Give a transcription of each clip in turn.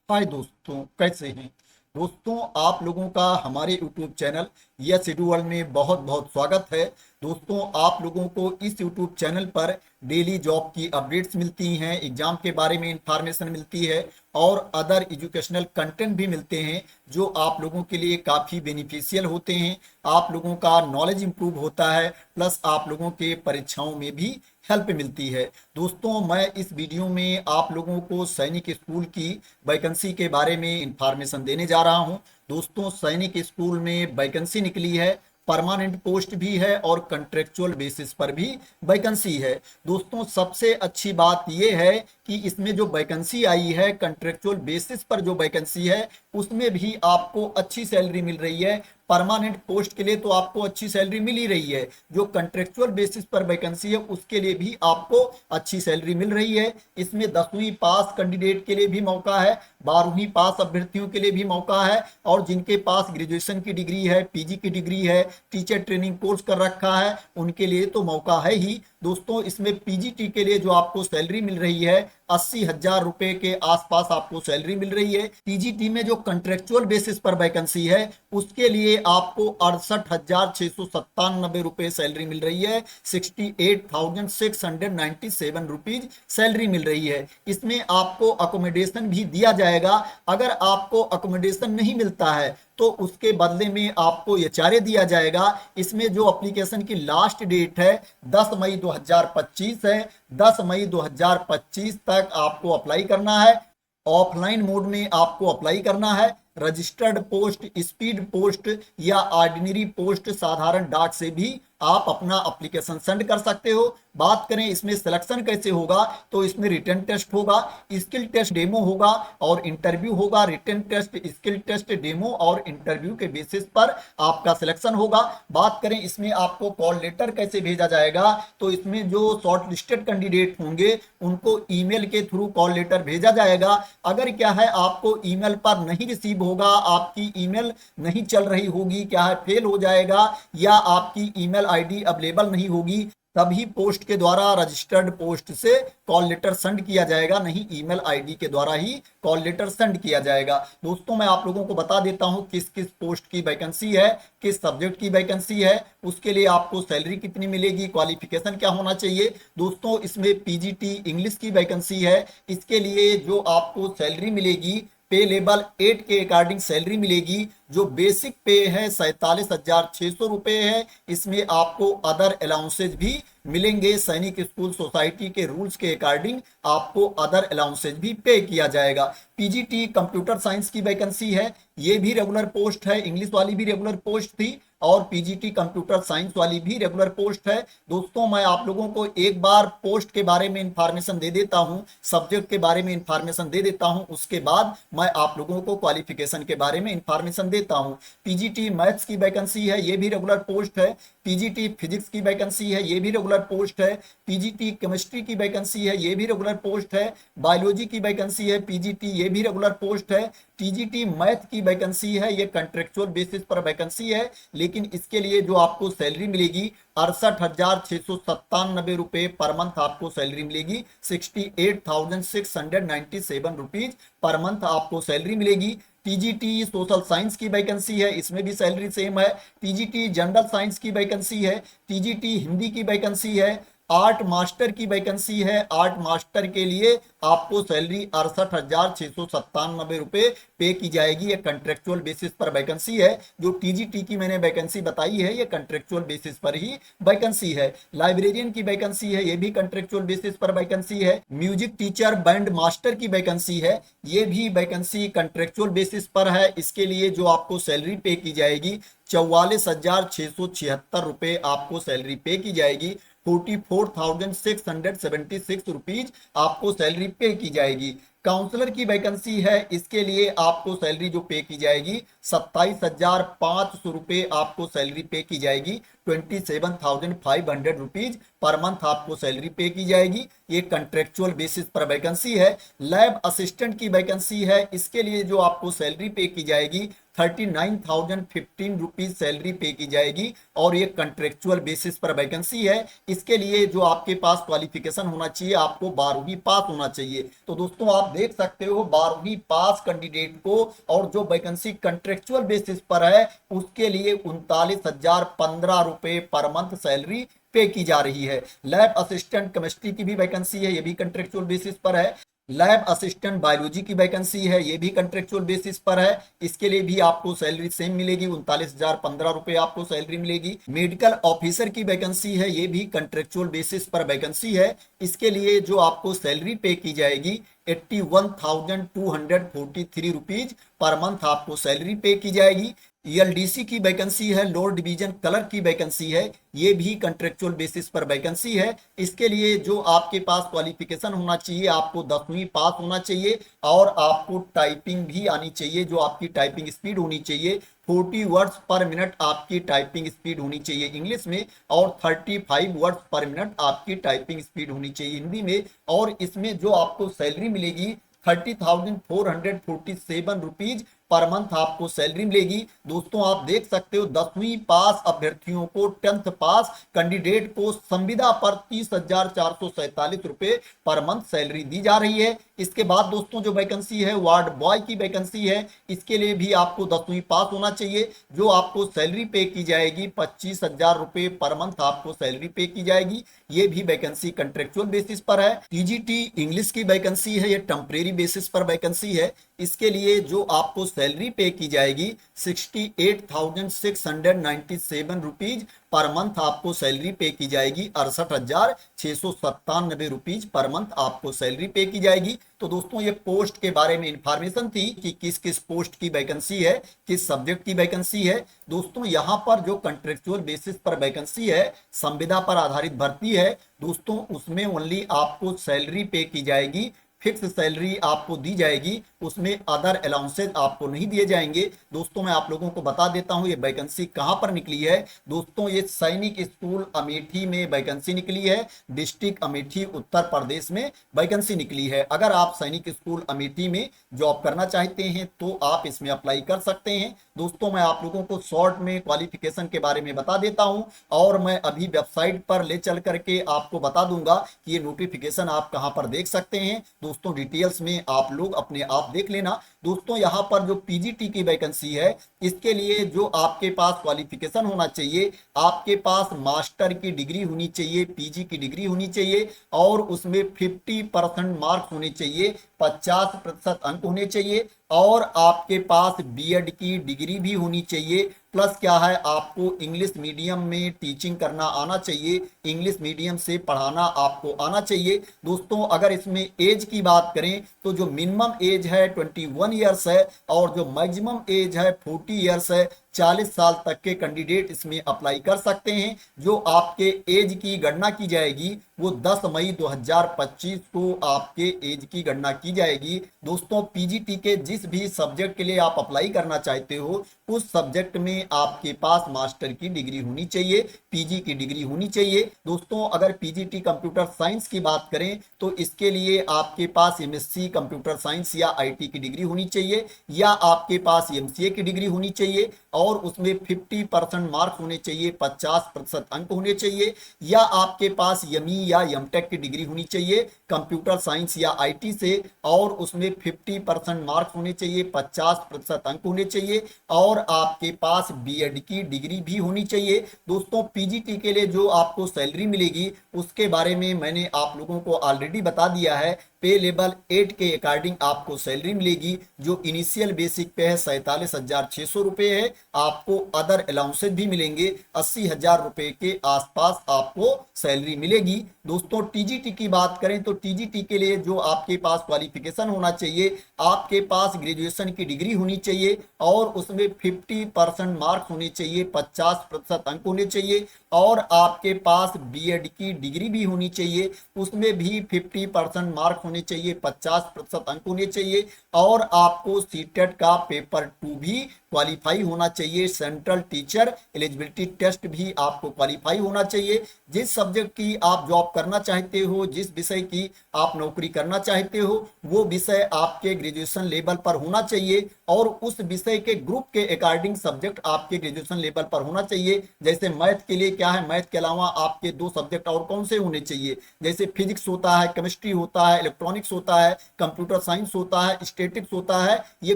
हाय दोस्तों, कैसे हैं। दोस्तों, आप लोगों का हमारे YouTube channel yes edu world में बहुत बहुत स्वागत है। दोस्तों, आप लोगों को इस YouTube चैनल पर डेली जॉब की अपडेट्स मिलती हैं, एग्जाम के बारे में इंफॉर्मेशन मिलती है और अदर एजुकेशनल कंटेंट भी मिलते हैं जो आप लोगों के लिए काफ़ी बेनिफिशियल होते हैं। आप लोगों का नॉलेज इंप्रूव होता है, प्लस आप लोगों के परीक्षाओं में भी हेल्प मिलती है। दोस्तों, मैं इस वीडियो में आप लोगों को सैनिक स्कूल की वैकेंसी के बारे में इंफॉर्मेशन देने जा रहा हूं। दोस्तों, सैनिक स्कूल में वैकेंसी निकली है, परमानेंट पोस्ट भी है और कंट्रेक्चुअल बेसिस पर भी वैकेंसी है। दोस्तों, सबसे अच्छी बात यह है कि इसमें जो वैकेंसी आई है कंट्रेक्चुअल बेसिस पर, जो वैकेंसी है उसमें भी आपको अच्छी सैलरी मिल रही है। परमानेंट पोस्ट के लिए तो आपको अच्छी सैलरी मिल ही रही है, जो कंट्रेक्चुअल बेसिस पर वैकेंसी है उसके लिए भी आपको अच्छी सैलरी मिल रही है। इसमें 10वीं पास कैंडिडेट के लिए भी मौका है, 12वीं पास अभ्यर्थियों के लिए भी मौका है और जिनके पास ग्रेजुएशन की डिग्री है, पीजी की डिग्री है, टीचर ट्रेनिंग कोर्स कर रखा है, उनके लिए तो मौका है ही। दोस्तों, इसमें पीजीटी के लिए जो आपको सैलरी मिल रही है 80,000 रुपए के आसपास आपको सैलरी मिल रही है। टीजीटी में जो कंट्रेक्चुअल बेसिस पर वैकेंसी है उसके लिए आपको 68,697 रुपए सैलरी मिल रही है। 68,697 रुपीज सैलरी मिल रही है। इसमें आपको अकोमोडेशन भी दिया जाएगा। अगर आपको अकोमोडेशन नहीं मिलता है तो उसके बदले में आपको एचआरए दिया जाएगा। इसमें जो एप्लीकेशन की लास्ट डेट है 10 मई 2025 है। 10 मई 2025 तक आपको अप्लाई करना है। ऑफलाइन मोड में आपको अप्लाई करना है। रजिस्टर्ड पोस्ट, स्पीड पोस्ट या ऑर्डिनरी पोस्ट, साधारण डाक से भी आप अपना एप्लीकेशन सेंड कर सकते हो। बात करें इसमें सिलेक्शन कैसे होगा, तो इसमें रिटन टेस्ट होगा, स्किल टेस्ट, डेमो होगा और इंटरव्यू होगा। Written test, skill test, demo और इंटरव्यू के बेसिस पर आपका सिलेक्शन होगा। बात करें इसमें आपको कॉल लेटर कैसे भेजा जाएगा, तो इसमें जो शॉर्ट लिस्टेड कैंडिडेट होंगे उनको ईमेल के थ्रू कॉल लेटर भेजा जाएगा। अगर क्या है आपको ईमेल पर नहीं रिसीव होगा, आपकी ईमेल नहीं चल रही होगी, क्या है फेल हो जाएगा या आपकी ईमेल आईडी अवेलेबल नहीं होगी, तभी पोस्ट के द्वारा, रजिस्टर्ड पोस्ट से कॉल लेटर सेंड किया जाएगा, नहीं ईमेल आईडी के द्वारा ही कॉल लेटर सेंड किया जाएगा। दोस्तों, मैं आप लोगों को बता देता हूं किस किस पोस्ट की वैकेंसी है, किस सब्जेक्ट की वैकेंसी है, उसके लिए आपको सैलरी कितनी मिलेगी, क्वालिफिकेशन क्या होना चाहिए। दोस्तों, इसमें पीजीटी इंग्लिश की वैकेंसी है। इसके लिए जो आपको सैलरी मिलेगी पे लेवल 8 के अकॉर्डिंग सैलरी मिलेगी। जो बेसिक पे है 47,600 रुपए है। इसमें आपको अदर अलाउंसेज भी मिलेंगे। सैनिक स्कूल सोसाइटी के रूल्स के अकॉर्डिंग आपको अदर अलाउंसेज भी पे किया जाएगा। पीजीटी कंप्यूटर साइंस की वैकेंसी है, ये भी रेगुलर पोस्ट है। इंग्लिश वाली भी रेगुलर पोस्ट थी और पीजीटी कंप्यूटर साइंस वाली भी रेगुलर पोस्ट है। दोस्तों, मैं आप लोगों को एक बार पोस्ट के बारे में इंफॉर्मेशन दे देता हूं, सब्जेक्ट के बारे में इंफॉर्मेशन दे देता हूं, उसके बाद मैं आप लोगों को क्वालिफिकेशन के बारे में इंफॉर्मेशन देता हूं। पीजीटी मैथ्स की वैकेंसी है, ये भी रेगुलर पोस्ट है। पीजीटी फिजिक्स की वैकेंसी है, ये भी रेगुलर पोस्ट है। पीजीटी केमिस्ट्री की वैकेंसी है, ये भी रेगुलर पोस्ट है। बायोलॉजी की वैकेंसी है पीजीटी, ये भी रेगुलर पोस्ट है। टीजीटी मैथ की वैकेंसी है, ये कंट्रेक्चुअल बेसिस पर वैकेंसी है, लेकिन इसके लिए जो आपको सैलरी मिलेगी 68,697 रुपए पर मंथ आपको सैलरी मिलेगी। 68,697 रुपीज पर मंथ आपको सैलरी मिलेगी। टीजीटी सोशल साइंस की वैकेंसी है, इसमें भी सैलरी सेम है। टीजीटी जनरल साइंस की वैकेंसी है। टीजीटी हिंदी की वैकेंसी है। आर्ट मास्टर की वैकेंसी है। आर्ट मास्टर के लिए आपको सैलरी 68,697 रुपए पे की जाएगी। ये कंट्रेक्चुअल बेसिस पर वैकेंसी है। जो टीजीटी की मैंने वैकेंसी बताई है ये कंट्रेक्चुअल बेसिस पर ही वैकेंसी है। लाइब्रेरियन की वैकेंसी है, ये भी कंट्रेक्चुअल बेसिस पर वैकेंसी है। म्यूजिक टीचर बैंड मास्टर की वैकेंसी है, ये भी वैकेंसी कंट्रेक्चुअल बेसिस पर है। इसके लिए जो आपको सैलरी पे की जाएगी 44,676 रुपए आपको सैलरी पे की जाएगी। 44,676 रुपीज आपको सैलरी पे की जाएगी। काउंसलर की वैकेंसी है, इसके लिए आपको सैलरी जो पे की जाएगी 27,500 रुपए आपको सैलरी पे की जाएगी। ₹27,500 पर मंथ आपको सैलरी पे की जाएगी। ये कंट्रेक्चुअल बेसिस पर वैकेंसी है। लैब असिस्टेंट की वैकेंसी है, इसके लिए जो आपको सैलरी पे की जाएगी ₹39,015 सैलरी पे की जाएगी और ये कंट्रेक्चुअल बेसिस पर वैकेंसी है। इसके लिए जो आपके पास क्वालिफिकेशन होना चाहिए, आपको 12वीं पास होना चाहिए। तो दोस्तों आप देख सकते हो 12वीं पास कैंडिडेट को, और जो वैकेंसी कंट्रेक्चुअल बेसिस पर है उसके लिए ₹39,015 पर मंथ सैलरी पे की जा रही है। लैब असिस्टेंट केमिस्ट्री की भी वैकेंसी है, ये भी कंट्रेक्चुअल बेसिस पर है। लैब असिस्टेंट बायोलॉजी की वैकेंसी है, ये भी कंट्रेक्चुअल बेसिस पर है। इसके लिए भी आपको सैलरी सेम मिलेगी, ₹39,015 आपको सैलरी मिलेगी। मेडिकल ऑफिसर की वैकेंसी है, ये भी कंट्रेक्चुअल बेसिस पर वैकेंसी है। इसके लिए जो आपको सैलरी पे की जाएगी ₹81,243 पर मंथ आपको सैलरी पे की जाएगी। ELDC की वैकेंसी है, लोअर डिवीजन कलर की वैकेंसी है, ये भी कंट्रेक्चुअल बेसिस पर वैकेंसी है। इसके लिए जो आपके पास क्वालिफिकेशन होना चाहिए, आपको 10वीं पास होना चाहिए और आपको टाइपिंग भी आनी चाहिए। जो आपकी टाइपिंग स्पीड होनी चाहिए 40 वर्ड्स पर मिनट आपकी टाइपिंग स्पीड होनी चाहिए इंग्लिश में, और 35 वर्ड्स पर मिनट आपकी टाइपिंग स्पीड होनी चाहिए हिंदी में। और इसमें जो आपको सैलरी मिलेगी ₹30,447 पर मंथ आपको सैलरी मिलेगी। दोस्तों आप देख सकते हो 10वीं पास अभ्यर्थियों को, 10th पास कैंडिडेट को संविदा पर ₹30,447 पर मंथ सैलरी दी जा रही है। इसके बाद दोस्तों जो वैकेंसी है वार्ड बॉय की वैकेंसी है, इसके लिए भी आपको 10वीं पास होना चाहिए। जो आपको सैलरी पे की जाएगी ₹25,000 पर मंथ आपको सैलरी पे की जाएगी। ये भी वैकेंसी कंट्रेक्चुअल बेसिस पर है। TGT इंग्लिश की वैकेंसी है, ये टेम्परेरी बेसिस पर वैकेंसी है। इसके लिए जो आपको सैलरी पे की जाएगी ₹68,697 पर मंथ आपको सैलरी पे की जाएगी। ₹68,697 पर मंथ आपको सैलरी पे की जाएगी। तो दोस्तों ये पोस्ट के बारे में इंफॉर्मेशन थी कि किस किस पोस्ट की वैकेंसी है, किस सब्जेक्ट की वैकेंसी है। दोस्तों यहाँ पर जो कंट्रेक्चुअल बेसिस पर वैकेंसी है, संविदा पर आधारित भर्ती है दोस्तों, उसमें ओनली आपको सैलरी पे की जाएगी, फिक्स सैलरी आपको दी जाएगी, उसमें अदर अलाउंसेज आपको नहीं दिए जाएंगे। दोस्तों मैं आप लोगों को बता देता हूं ये वैकेंसी कहां पर निकली है। दोस्तों ये सैनिक स्कूल अमेठी में वैकेंसी निकली है, डिस्ट्रिक्ट अमेठी उत्तर प्रदेश में वैकेंसी निकली है। अगर आप सैनिक स्कूल अमेठी में जॉब करना चाहते हैं तो आप इसमें अप्लाई कर सकते हैं। दोस्तों मैं आप लोगों को शॉर्ट में क्वालिफिकेशन के बारे में बता देता हूं, और मैं अभी वेबसाइट पर ले चल करके आपको बता दूंगा कि ये नोटिफिकेशन आप कहां पर देख सकते हैं। दोस्तों डिटेल्स में आप लोग अपने आप देख लेना। दोस्तों यहाँ पर जो PGT की वैकेंसी है, इसके लिए जो आपके पास क्वालिफिकेशन होना चाहिए, आपके पास मास्टर की डिग्री होनी चाहिए, PG की डिग्री होनी चाहिए, और उसमें 50% मार्क्स होने चाहिए, 50% अंक होने चाहिए, और आपके पास BEd की डिग्री भी होनी चाहिए। प्लस क्या है, आपको इंग्लिश मीडियम में टीचिंग करना आना चाहिए, इंग्लिश मीडियम से पढ़ाना आपको आना चाहिए। दोस्तों अगर इसमें एज की बात करें तो जो मिनिमम एज है 21 ईयर्स है, और जो मैक्सिमम एज है 40 ईयर्स है। 40 साल तक के कैंडिडेट इसमें अप्लाई कर सकते हैं। जो आपके एज की गणना की जाएगी वो 10 मई 2025 को आपके एज की गणना की जाएगी। दोस्तों PGT के जिस भी सब्जेक्ट के लिए आप अप्लाई करना चाहते हो, उस सब्जेक्ट में आपके पास मास्टर की डिग्री होनी चाहिए, PG की डिग्री होनी चाहिए। दोस्तों अगर PGT कंप्यूटर साइंस की बात करें तो इसके लिए आपके पास MSc कंप्यूटर साइंस या IT की डिग्री होनी चाहिए, या आपके पास MCA की डिग्री होनी चाहिए, और उसमें 50% मार्क्स होने चाहिए, 50% अंक होने चाहिए, या आपके पास ME या MTech की डिग्री होनी चाहिए कंप्यूटर साइंस या IT से, और उसमें 50% मार्क्स होने चाहिए, 50% अंक होने चाहिए, और आपके पास BEd की डिग्री भी होनी चाहिए। दोस्तों PGT के लिए जो आपको सैलरी मिलेगी उसके बारे में मैंने आप लोगों को ऑलरेडी बता दिया है। पे लेवल 8 के अकॉर्डिंग आपको सैलरी मिलेगी। जो इनिशियल बेसिक पे है 47,600 रुपये है। आपको अदर अलाउंसेज भी मिलेंगे, 80,000 रुपये के आसपास आपको सैलरी मिलेगी। दोस्तों TGT की बात करें तो TGT के लिए जो आपके पास क्वालिफिकेशन होना चाहिए, आपके पास ग्रेजुएशन की डिग्री होनी चाहिए, और उसमें 50% मार्क्स होने चाहिए, 50% अंक होने चाहिए, और आपके पास BEd की डिग्री भी होनी चाहिए, उसमें भी 50% मार्क्स होने चाहिए, 50% अंक होने चाहिए, और आपको CTET का पेपर 2 भी क्वालिफाई होना चाहिए, सेंट्रल टीचर एलिजिबिलिटी टेस्ट भी आपको क्वालिफाई होना चाहिए। जिस सब्जेक्ट की आप जॉब करना चाहते हो, जिस विषय की आप नौकरी करना चाहते हो, वो विषय आपके ग्रेजुएशन लेवल पर होना चाहिए और उस विषय के ग्रुप के अकॉर्डिंग सब्जेक्ट आपके ग्रेजुएशन लेवल पर होना चाहिए। जैसे मैथ के लिए क्या है, मैथ के अलावा आपके दो सब्जेक्ट और कौन से होने चाहिए, जैसे फिजिक्स होता है, केमिस्ट्री होता है, इलेक्ट्रॉनिक्स होता है, कंप्यूटर साइंस होता है, स्टैटिक्स होता है, ये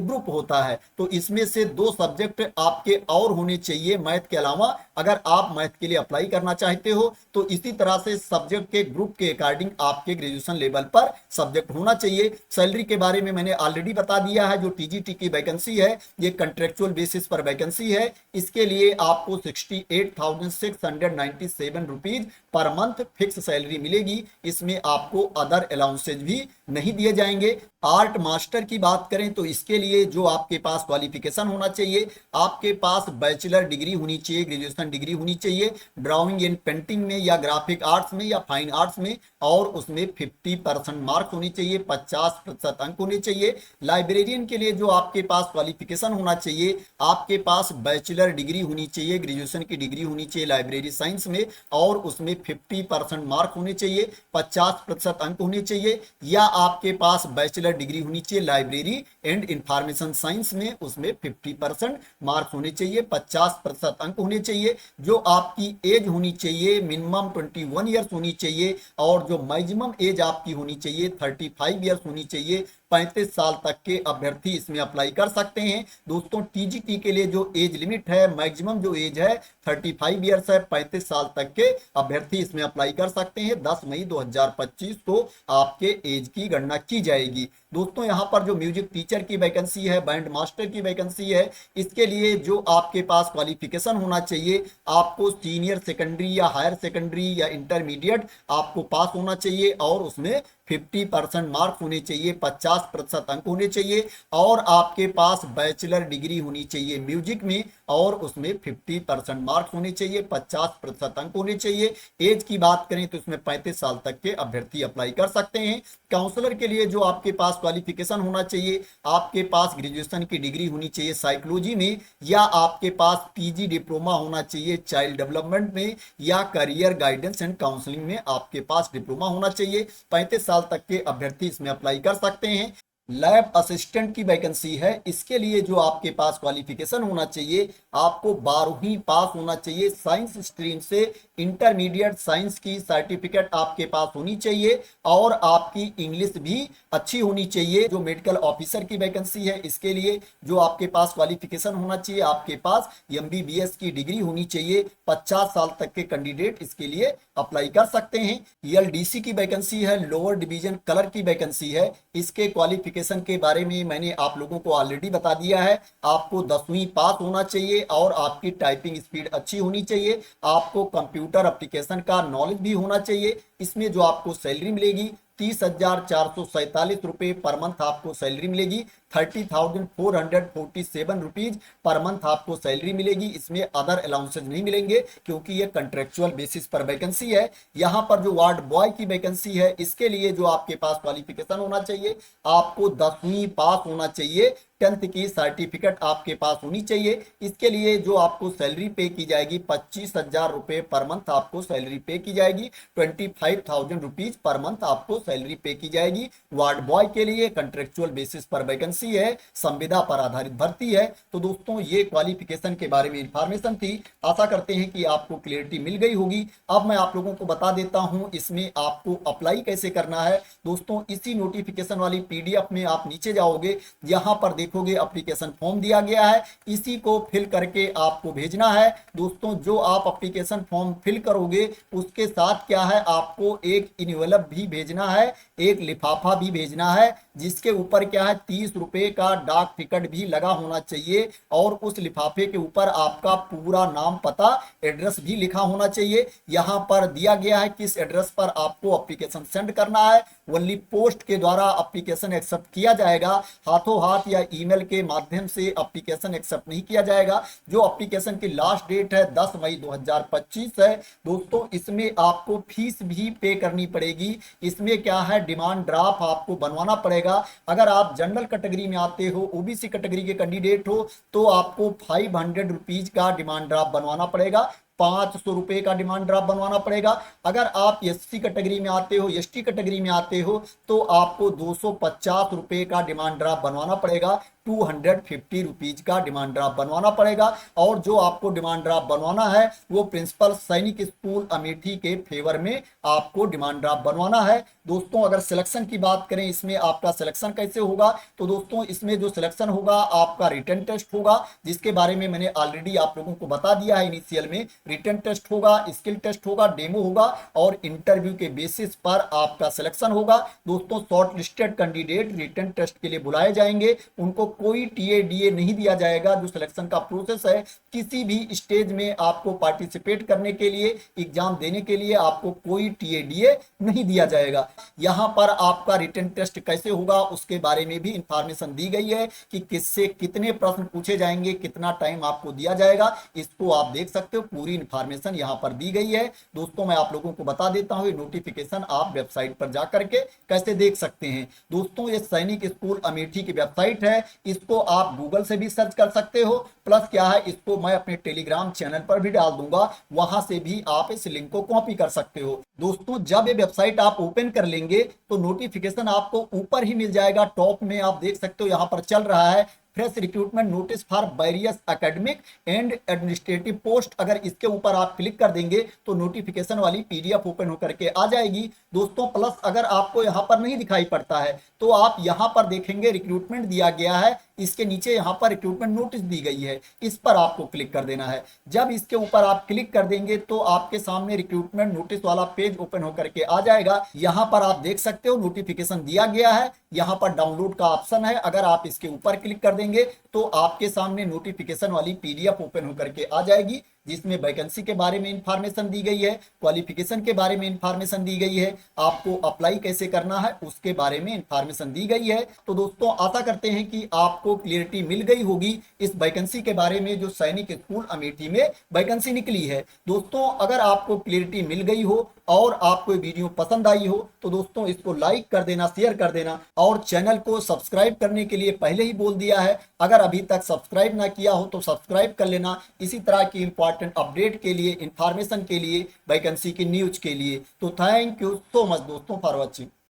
ग्रुप होता है। तो इसमें से दो सब्जेक्ट आपके और होने चाहिए मैथ के अलावा, अगर आप मैथ के लिए अप्लाई करना चाहते हो। तो इसी तरह से सब्जेक्ट के ग्रुप के अकॉर्डिंग आपके ग्रेजुएशन लेवल पर सब्जेक्ट होना चाहिए। सैलरी के बारे में मैंने ऑलरेडी बता दिया है। जो टीजीटी की वैकेंसी है ये कंट्रेक्चुअल बेसिस पर वैकेंसी है। इसके लिए आपको 68,697 rupees per month fix salary मिलेगी। इसमें आपको अदर अलाउंसेज भी नहीं दिए जाएंगे। आर्ट मास्टर की बात करें तो इसके लिए जो आपके पास क्वालिफिकेशन होना चाहिए, आपके पास बैचलर डिग्री होनी चाहिए, ग्रेजुएशन डिग्री होनी चाहिए ड्राइंग एंड पेंटिंग में या ग्राफिक आर्ट्स में या फाइन आर्ट्स में, और उसमें 50% मार्क होनी चाहिए, 50% अंक होने चाहिए। लाइब्रेरियन के लिए जो आपके पास क्वालिफिकेशन होना चाहिए, आपके पास बैचलर डिग्री होनी चाहिए, ग्रेजुएशन की डिग्री होनी चाहिए लाइब्रेरी साइंस में, और उसमें 50% मार्क होने चाहिए, 50% अंक होने चाहिए। या आपके पास बैचलर डिग्री होनी चाहिए लाइब्रेरी एंड इंफॉर्मेशन साइंस में, उसमें 50% मार्क होने चाहिए, 50% अंक होने चाहिए। जो आपकी एज होनी चाहिए मिनिमम 21 ईयर्स होनी चाहिए, और जो मैक्सिमम एज आपकी होनी चाहिए 35 ईयर्स होनी चाहिए। 35 साल तक के अभ्यर्थी इसमें अप्लाई कर सकते हैं। दोस्तों टीजीटी के लिए जो एज लिमिट है, मैक्सिमम जो एज है 35 ईयर्स है। 35 साल तक के अभ्यर्थी इसमें अप्लाई कर सकते हैं। 10 मई 2025 को आपके एज की गणना की जाएगी। दोस्तों यहाँ पर जो म्यूजिक टीचर की वैकेंसी है, बैंड मास्टर की वैकेंसी है, इसके लिए जो आपके पास क्वालिफिकेशन होना चाहिए, आपको सीनियर सेकेंडरी या हायर सेकेंडरी या इंटरमीडिएट आपको पास होना चाहिए, और उसमें 50% मार्क होने चाहिए, 50% अंक होने चाहिए, और आपके पास बैचलर डिग्री होनी चाहिए म्यूजिक में, और उसमें 50% मार्क होने चाहिए, 50% अंक होने चाहिए। एज की बात करें तो इसमें 35 साल तक के अभ्यर्थी अप्लाई कर सकते हैं। काउंसलर के लिए जो आपके पास क्वालिफिकेशन होना चाहिए, आपके पास ग्रेजुएशन की डिग्री होनी चाहिए साइकोलॉजी में, या आपके पास पीजी डिप्लोमा होना चाहिए चाइल्ड डेवलपमेंट में, या करियर गाइडेंस एंड काउंसलिंग में आपके पास डिप्लोमा होना चाहिए। 35 साल तक के अभ्यर्थी इसमें अप्लाई कर सकते हैं। लैब असिस्टेंट की वैकेंसी है, इसके लिए जो आपके पास क्वालिफिकेशन होना चाहिए, आपको 12वीं पास होना चाहिए साइंस स्ट्रीम से, इंटरमीडिएट साइंस की सर्टिफिकेट आपके पास होनी चाहिए, और आपकी इंग्लिश भी अच्छी होनी चाहिए। जो मेडिकल ऑफिसर की वैकेंसी है, इसके लिए जो आपके पास क्वालिफिकेशन होना चाहिए, आपके पास एमबीबीएस की डिग्री होनी चाहिए। 50 साल तक के कैंडिडेट इसके लिए अप्लाई कर सकते हैं। एलडीसी की वैकेंसी है, लोअर डिवीजन कलर की वैकेंसी है, इसके क्वालिफिकेशन के बारे में मैंने आप लोगों को ऑलरेडी बता दिया है। आपको 10वीं पास होना चाहिए, और आपकी टाइपिंग स्पीड अच्छी होनी चाहिए, आपको कंप्यूटर एप्लीकेशन का नॉलेज भी होना चाहिए। इसमें जो आपको सैलरी मिलेगी 30,447 रुपए पर मंथ आपको सैलरी मिलेगी। 30,447 रुपीज पर मंथ आपको सैलरी मिलेगी। इसमें अदर अलाउंसेज नहीं मिलेंगे, क्योंकि ये कंट्रेक्चुअल बेसिस पर वैकेंसी है। यहाँ पर जो वार्ड बॉय की वैकेंसी है, इसके लिए जो आपके पास क्वालिफिकेशन होना चाहिए, आपको 10वीं पास होना चाहिए, 10th की सर्टिफिकेट आपके पास होनी चाहिए। इसके लिए जो आपको सैलरी पे की जाएगी 25,000 रुपए पर मंथ आपको सैलरी पे की जाएगी। 25,000 रुपीज पर मंथ आपको सैलरी पे की जाएगी। वार्ड बॉय के लिए कंट्रेक्चुअल बेसिस पर वैकेंसी है, संविदा पर आधारित भर्ती है। तो दोस्तों ये क्वालिफिकेशन के बारे में इंफॉर्मेशन थी। आशा करते हैं कि आपको क्लियरिटी मिल गई होगी। अब मैं आप लोगों को बता देता हूं इसमें आपको अप्लाई कैसे करना है। दोस्तों इसी नोटिफिकेशन वाली पीडीएफ में आप नीचे जाओगे, यहाँ पर देखोगे एप्लीकेशन फॉर्म दिया गया है, इसी को फिल करके आपको भेजना है। दोस्तों जो आप एप्लीकेशन फॉर्म फिल करोगे उसके साथ क्या है, आपको एक इनवेलप भी भेजना है, एक लिफाफा भी भेजना है, जिसके ऊपर क्या है 30 रुपए का डाक टिकट भी लगा होना चाहिए, और उस लिफाफे के ऊपर आपका पूरा नाम, पता, एड्रेस भी लिखा होना चाहिए। यहाँ पर दिया गया है किस एड्रेस पर आपको एप्लीकेशन सेंड करना है। ओनली पोस्ट के द्वारा एप्लीकेशन एक्सेप्ट किया जाएगा, हाथों हाथ या ईमेल के माध्यम से एप्लीकेशन एक्सेप्ट नहीं किया जाएगा। जो एप्लीकेशन की लास्ट डेट है 10 मई 2025 है। दोस्तों इसमें आपको फीस भी पे करनी पड़ेगी। इसमें क्या है डिमांड ड्राफ्ट आपको बनवाना पड़ेगा। अगर आप जनरल कैटेगरी में आते हो, ओबीसी कैटेगरी के कैंडिडेट हो, तो आपको 500 रुपीज का डिमांड ड्राफ्ट बनवाना पड़ेगा, 500 रुपए का डिमांड ड्राफ्ट बनवाना पड़ेगा। अगर आप एससी कैटेगरी में आते हो, एसटी कैटेगरी में आते हो, तो आपको 250 रुपए का डिमांड ड्राफ्ट बनवाना पड़ेगा, 250 रुपीज का डिमांड ड्राफ्ट बनवाना पड़ेगा। और जो आपको डिमांड ड्राफ्ट बनवाना है वो प्रिंसिपल सैनिक स्कूल अमेठी के फेवर में आपको डिमांड ड्राफ्ट बनवाना है। दोस्तों अगर सिलेक्शन की बात करें, इसमें आपका सिलेक्शन कैसे होगा, तो दोस्तों इसमें जो सिलेक्शन होगा आपका रिटन टेस्ट होगा, जिसके बारे में मैंने ऑलरेडी आप लोगों को बता दिया है इनिशियल में। रिटन टेस्ट होगा, स्किल टेस्ट होगा, डेमो होगा और इंटरव्यू के बेसिस पर आपका सिलेक्शन होगा। दोस्तों short listed candidate written test के लिए बुलाए जाएंगे, उनको कोई टीए नहीं दिया जाएगा। जो सिलेक्शन का प्रोसेस है, किसी भी स्टेज में आपको पार्टिसिपेट करने के लिए, एग्जाम देने के लिए आपको कोई टीए नहीं दिया जाएगा। यहां पर आपका रिटन टेस्ट कैसे होगा उसके बारे में भी इंफॉर्मेशन दी गई है कि किससे कितने प्रश्न पूछे जाएंगे, कितना टाइम आपको दिया जाएगा, इसको आप देख सकते हो। पूरी इंफॉर्मेशन यहां पर दी गई है। दोस्तों मैं आप लोगों को बता देता हूं, नोटिफिकेशन आप वेबसाइट पर जाकर के कैसे देख सकते हैं। दोस्तों ये सैनिक स्कूल अमेठी की वेबसाइट है, इसको आप गूगल से भी सर्च कर सकते हो। प्लस क्या है, इसको मैं अपने टेलीग्राम चैनल पर भी डाल दूंगा, वहां से भी आप इस लिंक को कॉपी कर सकते हो। दोस्तों जब ये वेबसाइट आप ओपन कर लेंगे तो नोटिफिकेशन आपको ऊपर ही मिल जाएगा। टॉप में आप देख सकते हो यहां पर चल रहा है fresh recruitment notice for various academic and administrative post. अगर इसके ऊपर आप क्लिक कर देंगे तो नोटिफिकेशन वाली पीडीएफ ओपन होकर के आ जाएगी। दोस्तों प्लस अगर आपको यहां पर नहीं दिखाई पड़ता है तो आप यहां पर देखेंगे रिक्रूटमेंट दिया गया है, इसके नीचे यहां पर रिक्रूटमेंट नोटिस दी गई है, इस पर आपको क्लिक कर देना है। जब इसके ऊपर आप क्लिक कर देंगे तो आपके सामने रिक्रूटमेंट नोटिस वाला पेज ओपन होकर के आ जाएगा। यहां पर आप देख सकते हो नोटिफिकेशन दिया गया है, यहां पर डाउनलोड का ऑप्शन है। अगर आप इसके ऊपर क्लिक कर देंगे तो आपके सामने नोटिफिकेशन वाली पीडीएफ ओपन होकर के आ जाएगी, जिसमें वैकेंसी के बारे में इंफॉर्मेशन दी गई है, क्वालिफिकेशन के बारे में इंफॉर्मेशन दी गई है, आपको अप्लाई कैसे करना है उसके बारे में इंफॉर्मेशन दी गई है। तो दोस्तों आशा करते हैं कि आपको क्लियरिटी मिल गई होगी इस वैकेंसी के बारे में जो सैनिक स्कूल अमेठी में वैकेंसी निकली है। दोस्तों अगर आपको क्लियरिटी मिल गई हो और आपको वीडियो पसंद आई हो तो दोस्तों इसको लाइक कर देना, शेयर कर देना और चैनल को सब्सक्राइब करने के लिए पहले ही बोल दिया है। अगर अभी तक सब्सक्राइब ना किया हो तो सब्सक्राइब कर लेना, इसी तरह की इंपॉर्टेंट अपडेट के लिए, इंफॉर्मेशन के लिए, वैकेंसी की न्यूज के लिए। तो थैंक यू सो मच दोस्तों फॉर वॉचिंग।